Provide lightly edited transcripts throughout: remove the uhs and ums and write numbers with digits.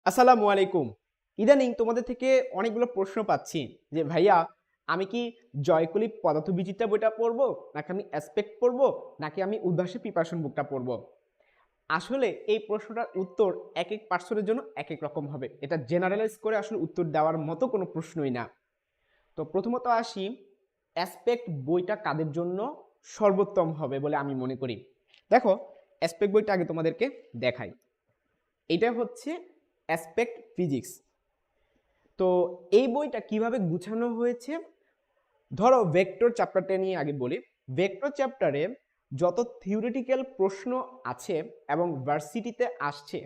আসসালামু আলাইকুম। ইদানিং তোমাদের থেকে অনেকগুলো প্রশ্ন পাচ্ছি যে, "ভাইয়া আমি কি জয়কলি পদার্থবিচিত্রা বইটা পড়বো? নাকি আমি অ্যাসপেক্ট পড়বো? নাকি আমি উদ্ভাসের প্রিপারেশন বুকটা পড়বো?" আসলে এই প্রশ্নটার উত্তর একেক পার্সনের জন্য একেক রকম হবে। এটা জেনারেলাইজ করে আসলে উত্তর দেওয়ার মতো কোনো প্রশ্নই না। তো প্রথমত আসি, অ্যাসপেক্ট বইটা কাদের জন্য সর্বোত্তম হবে বলে আমি মনে করি। দেখো, অ্যাসপেক্ট বইটা আগে তোমাদেরকে দেখাই। এটা হচ্ছে অ্যাসপেক্ট ফিজিক্স। তো এই বইটা কিভাবে গুছানো হয়েছে, ধরো ভেক্টর চ্যাপ্টারটা নিয়ে আগে বলি। ভেক্টর চ্যাপ্টারে যত থিওরিটিক্যাল প্রশ্ন আছে এবং ভার্সিটিতে আসছে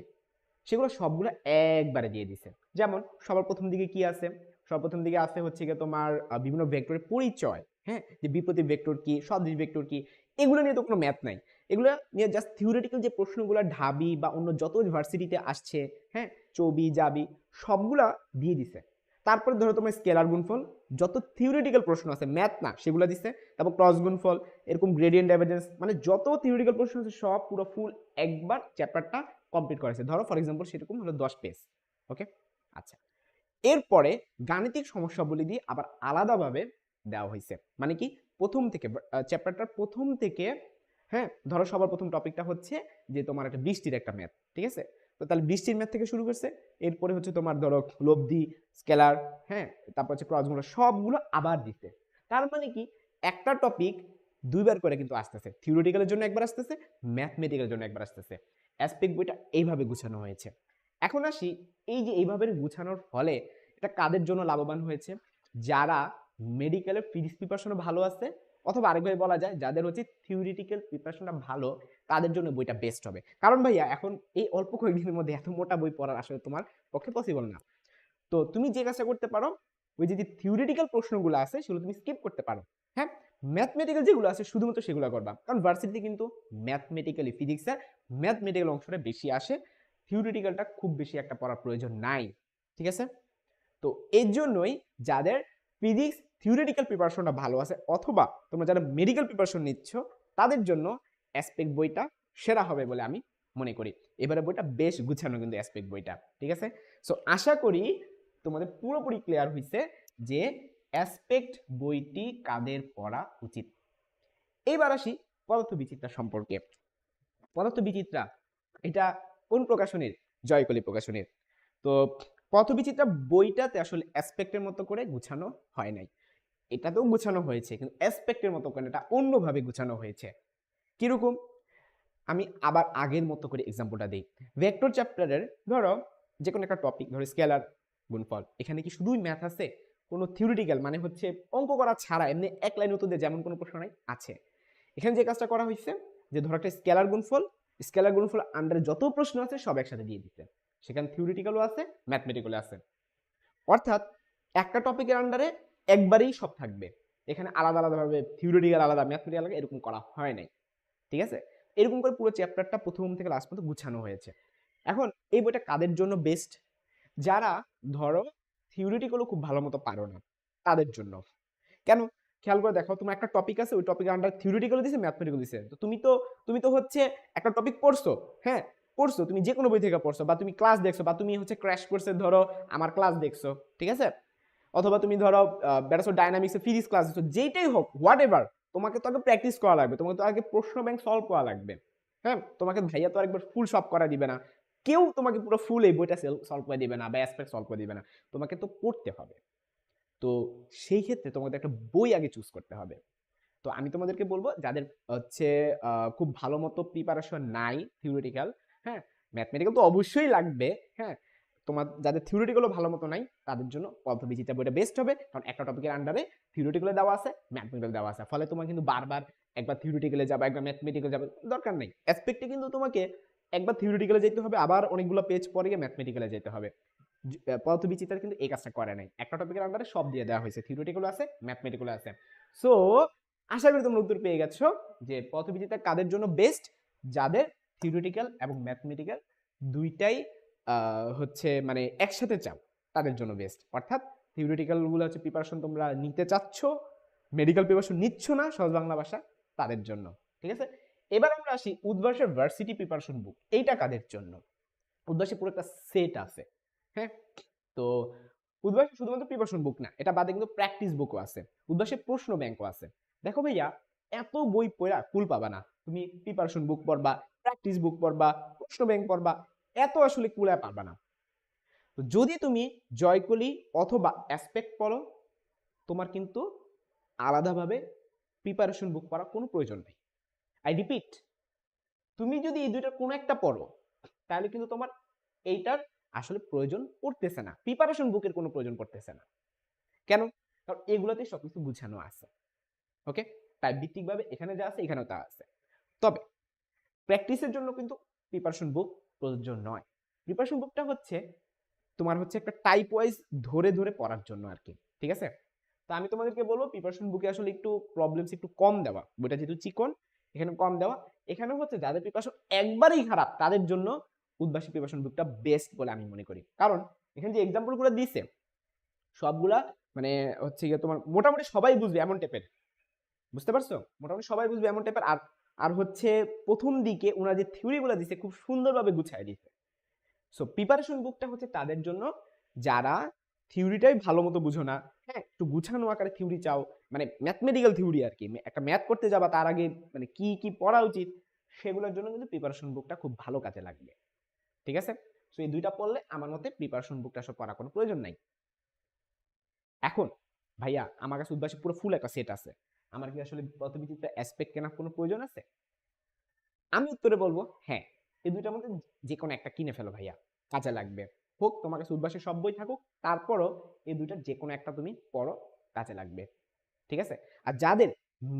সেগুলো সবগুলো একবারে দিয়ে দিছে। যেমন সবার প্রথম দিকে কি আছে, সবার প্রথম দিকে আছে হচ্ছে গিয়ে তোমার বিভিন্ন ভেক্টরের পরিচয়, হ্যাঁ, যে বিপরীত ভেক্টর কি, সদৃশ ভেক্টর কি, এগুলো নিয়ে তো কোনো ম্যাথ নাই। এগুলো নিয়ে জাস্ট থিওরিটিক্যাল যে প্রশ্নগুলো ঢাবি বা অন্য যত ভার্সিটিতে আসছে, হ্যাঁ, চবি জাবি সবগুলা দিয়ে দিছে। তারপরে ধরো তোমার স্কেলার গুণফল, যত থিওরিটিক্যাল প্রশ্ন আছে ম্যাথ না সেগুলো দিছে। তারপর ক্রস গুণফল, এরকম গ্রেডিয়েন্ট ডাইভারজেন্স, মানে যত থিওরিটিক্যাল প্রশ্ন আছে সব পুরো ফুল একবার চ্যাপ্টারটা কমপ্লিট করেছে। ধরো ফর এক্সাম্পল সেরকম হলো 10 পেজ। ওকে, আচ্ছা। এরপরে গাণিতিক সমস্যাবলী দিয়ে আবার আলাদাভাবে দেওয়া হয়েছে। মানে কি, প্রথম থেকে চ্যাপ্টারটার প্রথম থেকে, হ্যাঁ, ধরো সবার প্রথম টপিকটা হচ্ছে যে তোমার একটা বৃষ্টির একটা ম্যাথ, ঠিক আছে? তো তাহলে বৃষ্টির ম্যাথ থেকে শুরু করছে। এরপরে হচ্ছে তোমার ধরো লব্ধি, স্কেলার, হ্যাঁ, তারপর হচ্ছে ক্রসগুলো সবগুলো আবার দিতে। তার মানে কি, একটা টপিক দুইবার করে কিন্তু আসতেছে। থিওরিটিক্যালের জন্য একবার আসতেছে, ম্যাথমেটিক্যালের জন্য একবার আসতেছে। অ্যাসপেক্ট বইটা এইভাবে গুছানো হয়েছে। এখন আসি, এই যে এইভাবে গুছানোর ফলে এটা কাদের জন্য লাভবান হয়েছে? যারা মেডিকেলের ফিজিক্স প্রিপারেশনও ভালো আছে, অথবা আরেকভাবে বলা যায় যাদের হচ্ছে থিওরিটিক্যাল প্রিপারেশনটা ভালো, তাদের জন্য বইটা বেস্ট হবে। কারণ ভাইয়া এখন এই অল্প কয়েকদিনের মধ্যে এত মোটা বই পড়ার আসলে তোমার পক্ষে পসিবল না। তো তুমি যে কাজটা করতে পারো, ওই যে থিওরিটিক্যাল প্রশ্নগুলো আছে সেগুলো তুমি স্কিপ করতে পারো, হ্যাঁ। ম্যাথমেটিক্যাল যেগুলো আছে শুধুমাত্র সেগুলো করবা, কারণ ভার্সিটিতে কিন্তু ম্যাথমেটিক্যালি ফিজিক্সের ম্যাথমেটিক্যাল অংশটা বেশি আসে। থিওরিটিক্যালটা খুব বেশি একটা পড়ার প্রয়োজন নাই, ঠিক আছে? তো এর জন্যই যাদের ফিজিক্স থিওরিটিক্যাল প্রিপারেশনটা ভালো আছে, অথবা তোমরা যারা মেডিকেল প্রিপারেশন নিচ্ছ, তাদের জন্য অ্যাসপেক্ট বইটা সেরা হবে বলে আমি মনে করি। এবারে বইটা বেশ গুছানো কিন্তু অ্যাসপেক্ট বইটা, ঠিক আছে? সো আশা করি তোমাদের পুরোপুরি ক্লিয়ার হয়েছে যে অ্যাসপেক্ট বইটি কাদের পড়া উচিত। এইবার আসি পদার্থবিচিত্রা সম্পর্কে। পদার্থবিচিত্রা এটা কোন প্রকাশনীর? জয়কলি প্রকাশনীর। তো পথবিচিত্রা বইটাতে আসলে অ্যাসপেক্টের মতো করে গুছানো হয় নাই। এটাতেও গুছানো হয়েছে, কিন্তু অ্যাসপেক্টের মতো করে এটা অন্যভাবে গুছানো হয়েছে। কিরকম? আমি আবার আগের মতো করে এক্সাম্পলটা দিই। ভেক্টর চ্যাপ্টারের ধরো যে কোনো একটা টপিক, ধরো স্কেলার গুণফল, এখানে কি শুধুই ম্যাথ আছে? কোনো থিওরিটিক্যাল মানে হচ্ছে অঙ্ক করা ছাড়া এমনি এক লাইন উত্তর দিয়ে যেমন কোনো প্রশ্ন নাই? আছে। এখানে যে কাজটা করা হয়েছে, যে ধরো একটা স্কেলার গুণফল, স্কেলার গুণফল আন্ডারে যত প্রশ্ন আছে সব একসাথে দিয়ে দিতে। সেখানে থিওরিটিক্যালও আছে, ম্যাথমেটিক্যালও আছে। অর্থাৎ একটা টপিকের আন্ডারে একবারেই সব থাকবে। এখানে আলাদা আলাদাভাবে থিওরিটিক্যাল আলাদা, ম্যাথমেটিক্যাল আলাদা এরকম করা হয় নাই, ঠিক আছে? এরকম করে পুরো চ্যাপ্টারটা প্রথম থেকে লাস্ট পর্যন্ত গুছানো হয়েছে। এখন এই বইটা কাদের জন্য বেস্ট? যারা ধরো থিওরিটিক্যালও খুব ভালো মতো পারো না, তাদের জন্য। কেন? খেয়াল করে দেখো, তোমার একটা টপিক আছে, ওই টপিকের আন্ডার থিওরিটিক্যাল দিছে, ম্যাথমেটিক্যাল দিছে। তো তুমি তো হচ্ছে একটা টপিক পড়ছো, হ্যাঁ, পড়ছো, তুমি যে কোনো বই থেকে পড়ছো, বা তুমি ক্লাস দেখছো, বা তুমি হচ্ছে ক্র্যাশ কোর্সে ধরো আমার ক্লাস দেখছো, ঠিক আছে? অথবা তুমি ধরো ব্যাটাসো ডাইনামিক্সে ফিজিক্স ক্লাস দিচ্ছ, যেইটাই হোক, হোয়াট এভার, তোমাকে তো আগে প্র্যাকটিস করা লাগবে, তোমাকে তো আগে প্রশ্ন ব্যাংক সলভ করা লাগবে, হ্যাঁ। তোমাকে ভাইয়া তো আরেকবার ফুল সব করা দিবে না, কেউ তোমাকে পুরো ফুল এই বইটা সলভ করে দিবে না, বা অ্যাসপেক্ট সলভ করে দিবে না, তোমাকে তো পড়তে হবে। তো সেই ক্ষেত্রে তোমাদের একটা বই আগে চুজ করতে হবে। তো আমি তোমাদেরকে বলবো, যাদের হচ্ছে খুব ভালো মতো প্রিপারেশন নাই থিওরিটিক্যাল, হ্যাঁ, ম্যাথমেটিক্যাল তো অবশ্যই লাগবে, হ্যাঁ, তোমার যাদের থিওরিটিক্যালও ভালো মতো নাই, তাদের জন্য পদার্থবিচিত্রা বইটা বেস্ট হবে। কারণ একটা টপিকের আন্ডারে থিওরিটিক্যালে দেওয়া আছে, ম্যাথমেটিক্যাল দেওয়া আছে, ফলে তোমার কিন্তু বারবার একবার থিওরিটিক্যালে যাবে, একবার ম্যাথমেটিক্যাল যাবে, দরকার নেই। অ্যাসপেক্টে কিন্তু তোমাকে একবার থিওরিটিক্যালে যেতে হবে, আবার অনেকগুলো পেজ পরে গিয়ে ম্যাথমেটিক্যালে যেতে হবে। পদার্থবিচিত্রা কিন্তু এই কাজটা করে নাই, একটা টপিকের আন্ডারে সব দিয়ে দেওয়া হয়েছে, থিওরিটিক্যাল আছে, ম্যাথমেটিক্যাল আছে। সো আশা করি তোমরা উত্তর পেয়ে গেছো যে পদার্থবিদ্যা কাদের জন্য বেস্ট? যাদের থিওরিটিক্যাল এবং ম্যাথমেটিক্যাল দুইটাই হচ্ছে মানে একসাথে চাও, তাদের জন্য বেস্ট। অর্থাৎ থিওরিটিক্যাল গুলো হচ্ছে প্রিপারেশন তোমরা নিতে চাচ্ছ, মেডিকেল প্রিপারেশন নিচ্ছ না, সহজ বাংলা ভাষা, তাদের জন্য, ঠিক আছে? এবার আমরা আসি উদ্ভাসের ভার্সিটি প্রিপারেশন বুক, এইটা কাদের জন্য? উদ্ভাসে পুরো একটা সেট আছে, হ্যাঁ, তো উদ্ভাসে শুধুমাত্র প্রিপারেশন বুক না, এটা বাদে কিন্তু প্র্যাকটিস বুকও আছে, উদ্ভাসে প্রশ্ন ব্যাংকও আছে। দেখো ভাইয়া, এত বই পড়া কুল পাবা না, তুমি প্রিপারেশন বুক পড়বা, প্র্যাকটিস বুক পড়বা, প্রশ্ন ব্যাংক পড়বা, এত আসলে কুলায় পারবা না। তো যদি তুমি জয়কলি অথবা অ্যাসপেক্ট পড়ো, তোমার কিন্তু আলাদাভাবে প্রিপারেশন বুক পড়ার কোনো প্রয়োজন নেই। আই রিপিট, তুমি যদি এই দুইটার কোনো একটা পড়ো, তাহলে কিন্তু তোমার এইটার আসলে প্রয়োজন পড়তেছে না, প্রিপারেশন বুকের কোনো প্রয়োজন পড়তেছে না। কেন? কারণ এগুলোতে সবকিছু গুছানো আছে। ওকে, তাই ভিত্তিকভাবে এখানে যা আছে এখানেও তা আছে। তবে প্র্যাকটিসের জন্য কিন্তু প্রিপারেশন বুক প্রযোজ্য নয়। প্রিপারেশন বুকটা হচ্ছে তোমার হচ্ছে একটা টাইপ ওয়াইজ ধরে ধরে পড়ার জন্য আর কি, ঠিক আছে? তো আমি তোমাদেরকে বলবো প্রিপারেশন বুকে আসলে একটু প্রবলেমস একটু কম দেওয়া, বইটা যেহেতু চিকন এখানে কম দেওয়া। এখানে হচ্ছে যাদের প্রিপারেশন একবারেই খারাপ তাদের জন্য উদ্ভাসী প্রিপারেশন বুকটা বেস্ট বলে আমি মনে করি। কারণ এখানে যে এক্সাম্পলগুলো দিয়েছে সবগুলা মানে হচ্ছে গিয়ে তোমার মোটামুটি সবাই বুঝবে এমন টাইপের, বুঝতে পারছো? মোটামুটি সবাই বুঝবে এমন টাইপের। আর আর হচ্ছে প্রথম দিকে ওনারা যে থিওরিগুলো দিছে খুব সুন্দরভাবে গুছায় দিছে। সো প্রিপারেশন বুকটা হচ্ছে তাদের জন্য যারা থিওরিটাই ভালো মতো বুঝো না, হ্যাঁ একটু গুছানো আকারে থিওরি চাও, মানে ম্যাথমেটিক্যাল থিওরি আর কি, একটা ম্যাথ করতে যাবা তার আগে মানে কি কি পড়া উচিত সেগুলোর জন্য কিন্তু প্রিপারেশন বুকটা খুব ভালো কাজে লাগবে, ঠিক আছে? সো এই দুইটা পড়লে আমার মতে প্রিপারেশন বুকটা সব পড়ার কোনো প্রয়োজন নাই। এখন ভাইয়া আমার কাছে উদ্ভাসী পুরো ফুল একটা সেট আছে, আমার কি আসলে প্রতিবিচিত্র অ্যাসপেক্ট কেনার কোনো প্রয়োজন আছে? আমি উত্তরে বলবো হ্যাঁ, এই দুইটার মধ্যে যে কোনো একটা কিনে ফেলো ভাইয়া, কাজে লাগবে। হোক তোমার কাছে উদ্ভাসের সব বই থাকুক, তারপরও এই দুইটার যে কোনো একটা তুমি পড়ো, কাজে লাগবে, ঠিক আছে? আর যাদের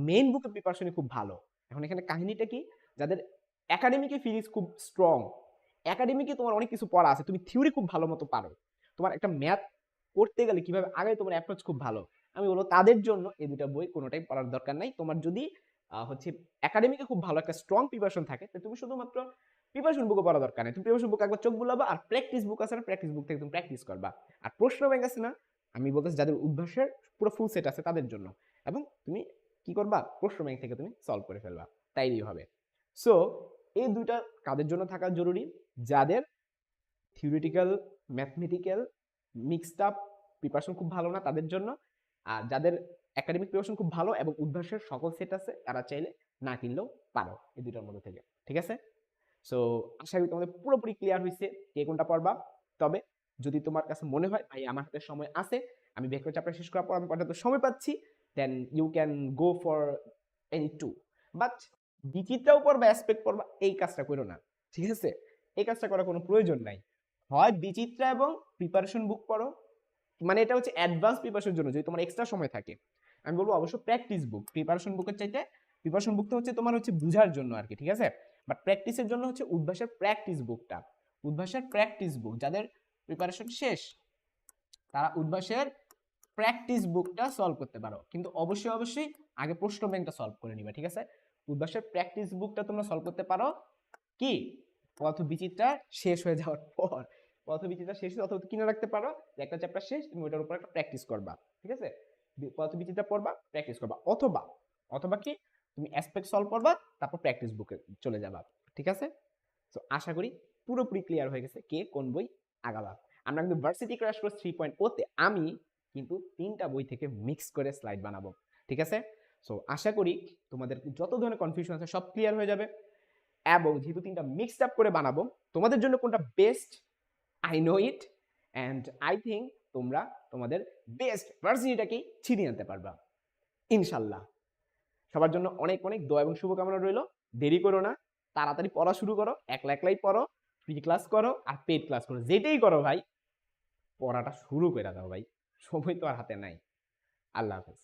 মেইন বুকের প্রিপারেশনই খুব ভালো, এখন এখানে কাহিনীটা কি, যাদের একাডেমিকে ফিজিক্স খুব স্ট্রং, একাডেমিকে তোমার অনেক কিছু পড়া আছে, তুমি থিওরি খুব ভালো মতো পারো, তোমার একটা ম্যাথ করতে গেলে কিভাবে আগে তোমার অ্যাপ্রোচ খুব ভালো, আমি বলবো তাদের জন্য এই দুটা বই কোনোটাই পড়ার দরকার নাই। তোমার যদি হচ্ছে একাডেমিকে খুব ভালো একটা স্ট্রং প্রিপারেশন থাকে, তো তুমি শুধুমাত্র প্রিপারেশন বুকও পড়া দরকার নেই, তুমি প্রিপারেশন বুক একবার চোখ বুলাবা, আর প্র্যাকটিস বুক আছে না, প্র্যাকটিস বুক থেকে তুমি প্র্যাকটিস করবা। আর প্রশ্ন ব্যাংক আছে না, আমি বলতেছি যাদের অভ্যাসের পুরো ফুল সেট আছে তাদের জন্য, এবং তুমি কি করবা, প্রশ্ন ব্যাংক থেকে তুমি সলভ করে ফেলবা, তাইলেই হবে। সো এই দুইটা কাদের জন্য থাকা জরুরি, যাদের theoretical mathematical mixed up preparation খুব ভালো না তাদের জন্য, আর যাদের একাডেমিক প্রিপারেশন খুব ভালো এবং উদ্ভাসের সকল সেট আছে তারা চাইলে না কিনলেও পারো এই দুইটার মধ্যে থেকে, ঠিক আছে? সো আশা করি তোমাদের পুরোপুরি ক্লিয়ার হয়েছে কে কোনটা পড়বা। তবে যদি তোমার কাছে মনে হয় ভাই আমার হাতে সময় আছে, আমি ভেক্টর চ্যাপ্টার শেষ করার পর আমি পর্যাপ্ত সময় পাচ্ছি, then you can go for any two. But বিচিত্রাও পড়বা অ্যাসপেক্ট পড়বা এই কাজটা করো না, ঠিক আছে? এই কাজটা করার কোনো প্রয়োজন নাই। হয় বিচিত্রা এবং প্রিপারেশন বুক পড়ো, মানে এটা হচ্ছে অ্যাডভান্স প্রিপারেশনের জন্য যদি তোমার এক্সট্রা সময় থাকে। আমি বলবো অবশ্য প্র্যাকটিস বুক, প্রিপারেশন বুকের চাইতে প্রিপারেশন বুকটা হচ্ছে তোমার হচ্ছে বুঝার জন্য আর কি, ঠিক আছে? বাট প্র্যাকটিসের জন্য হচ্ছে উদ্ভাসের প্র্যাকটিস বুকটা, উদ্ভাসের প্র্যাকটিস বুক যাদের প্রিপারেশন শেষ তারা উদ্ভাসের প্র্যাকটিস বুকটা সলভ করতে পারো, কিন্তু অবশ্যই অবশ্যই আগে প্রশ্ন ব্যাংকটা সলভ করে নিবা, ঠিক আছে? উদ্ভাসের প্র্যাকটিস বুকটা তোমরা সলভ করতে পারো কি, পথবিচিত্রা শেষ হয়ে যাওয়ার পর, পথবিচিত্রা শেষ হয়ে অথবা কিনে রাখতে পারো যে একটা চ্যাপ্টার শেষ তুমি ওটার উপর একটা প্র্যাকটিস করবা, ঠিক আছে? পথবিচিত্রা পড়বা প্র্যাকটিস করবা, অথবা অথবা কি তুমি অ্যাসপেক্ট সলভ করবা তারপর প্র্যাকটিস বুকে চলে যাবা, ঠিক আছে? তো আশা করি পুরোপুরি ক্লিয়ার হয়ে গেছে কে কোন বই আগাবা। আমরা কিন্তু ভার্সিটি ক্র্যাশ কোর্স 3.0 তে আমি কিন্তু 3টা বই থেকে মিক্স করে স্লাইড বানাবো, ঠিক আছে? সো আশা করি তোমাদের যত ধরনের কনফিউশন আছে সব ক্লিয়ার হয়ে যাবে, এবং যেহেতু 3টা মিক্সড আপ করে বানাবো তোমাদের জন্য কোনটা best I know it, and I think তোমরা তোমাদের বেস্ট ভার্সিটিটাকেই ছিনিয়ে আনতে পারবা ইনশাল্লাহ। সবার জন্য অনেক অনেক দোয়া এবং শুভকামনা রইল। দেরি করো না, তাড়াতাড়ি পড়া শুরু করো, একলা একলাই পড়ো, ফ্রি ক্লাস করো আর পেড ক্লাস করো, যেটাই করো ভাই পড়াটা শুরু করে দাও ভাই, সময় তো আর হাতে নাই। আল্লাহ হাফেজ।